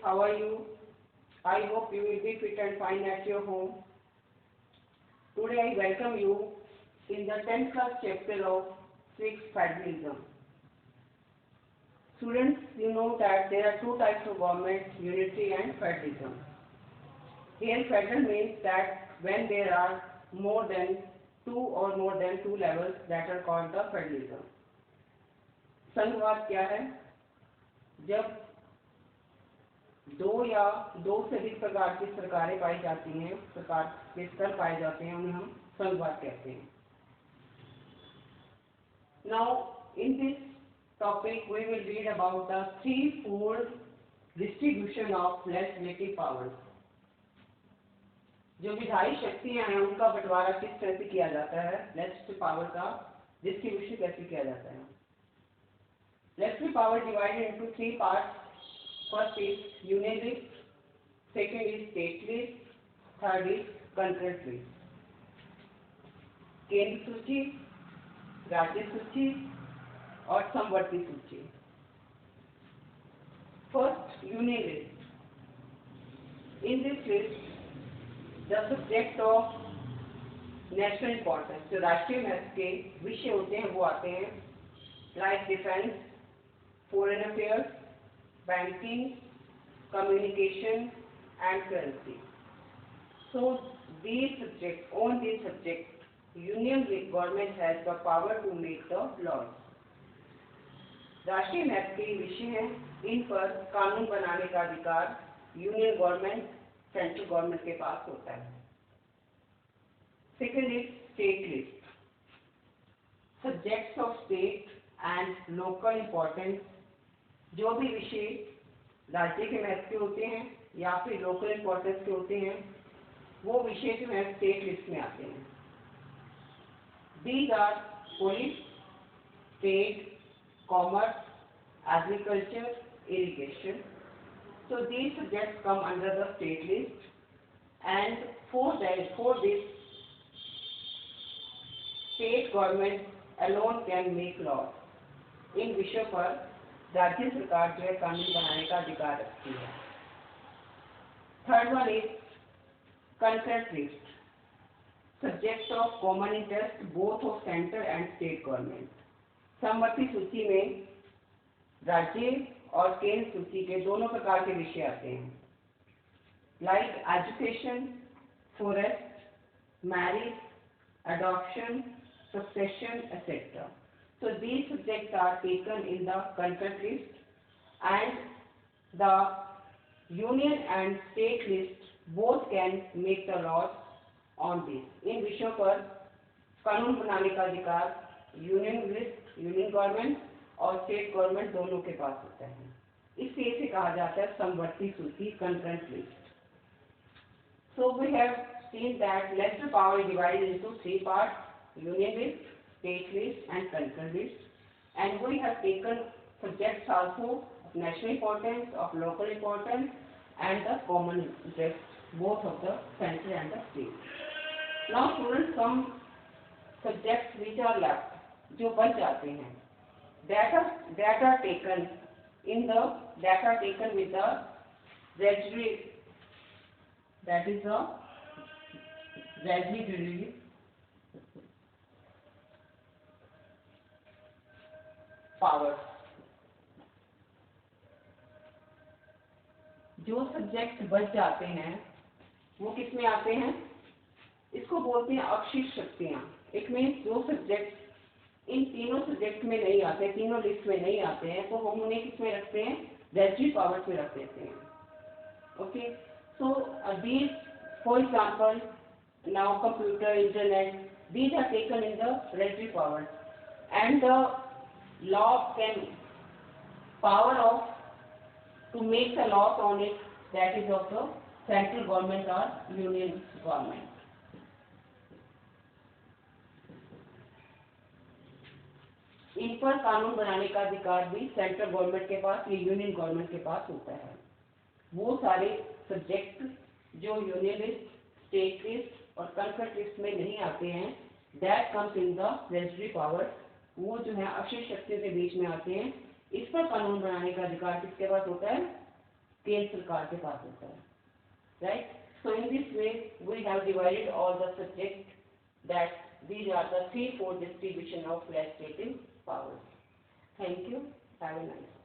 how are you? I hope you will be fit and fine at your home. Today I welcome you in the 10th class chapter of Civics Federalism. Students, you know that there are two types of government, unitary and federalism. Here federal means that when there are more than two levels that are called the federalism. संघवाद क्या है? जब दो या दो से अधिक प्रकार की सरकारें पाई जाती हैं, सरकार के स्तर पाए जाते हैं, उन्हें हम संघवाद कहते हैं. Now in this topic we will read about the threefold distribution of legislative powers. जो विधायी शक्तियां हैं उनका बंटवारा किस तरह से किया जाता है, लेजिस्लेटिव पावर का डिस्ट्रीब्यूशन कैसे किया जाता है. Legislative power divided into three parts. First is union list, second is state list, third is concurrent list. केंद्र सूची, राज्य सूची और समवर्ती सूची. First, union list. In this list, the subject of national importance, जो राष्ट्रीय महत्व के विषय होते हैं वो आते हैं, like defense, foreign affairs, banking, communication and currency. So these subjects, on these subjects, union government has the power to make the laws. राष्ट्रीय महत्व के विषय हैं, इन पर कानून बनाने का अधिकार यूनियन गवर्नमेंट, सेंट्रल गवर्नमेंट के पास होता है. Second is state list. Subjects of state and local importance, जो भी विषय राज्य के महत्व के होते हैं या फिर लोकल इम्पोर्टेंस के होते हैं, वो विषय जो है स्टेट लिस्ट में आते हैं. These are police, trade, commerce, agriculture, irrigation. So these subjects come under the state list, and for this state government alone can make laws. इन विषयों पर राज्य सरकार जो है कानून बनाने का अधिकार रखती है. Third one is concurrent list. Subjects of common interest both of center and state government. समवर्ती सूची में राज्य और केंद्र सूची के दोनों प्रकार के विषय आते हैं, like education, forest, marriage, adoption, succession, etc. So these subjects are taken in the concurrent list, and the union and state list both can make the laws on this. इन विषयों पर कानून बनाने का अधिकार यूनियन लिस्ट, यूनियन गवर्नमेंट और state government दोनों के पास होता है. इसलिए इसे कहा जाता है समवर्ती सूची, concurrent list. So we have seen that legislative power is divided into three parts: union list, state list and concurrent list. And we have taken subjects also of national importance, of local importance and the common interest, both of the center and the state. Now students, some subjects which are left, जो बच जाते हैं, that are taken with the residuary, that is the residuary power. जो subject बच जाते हैं वो किस में आते हैं? इसको बोलते हैं अवशिष्ट शक्तियाँ. इट मीन्स जो सब्जेक्ट इन तीनों सब्जेक्ट में नहीं आते, तीनों लिस्ट में नहीं आते हैं, तो हम उन्हें किस में रखते हैं? रेजिड्यू पावर्स में रख देते हैं. Okay, so these for example now computer, internet, these are taken in the residue powers, and the law can power of to make the laws on it, that is of the central government or union government. इन पर कानून बनाने का अधिकार भी central government के पास या union government के पास होता है. वो सारे सब्जेक्ट जो यूनियन लिस्ट, स्टेट लिस्ट और कंकरेंट लिस्ट में नहीं आते हैं, that comes in the residue powers. वो जो है अवशिष्ट शक्तियों के बीच में आते हैं. इस पर कानून बनाने का अधिकार किसके पास होता है? केंद्र सरकार के पास होता है, right? So in this way we have divided all the subjects, that these are the 3-4 distribution of legislative powers. Thank you. Have a nice day.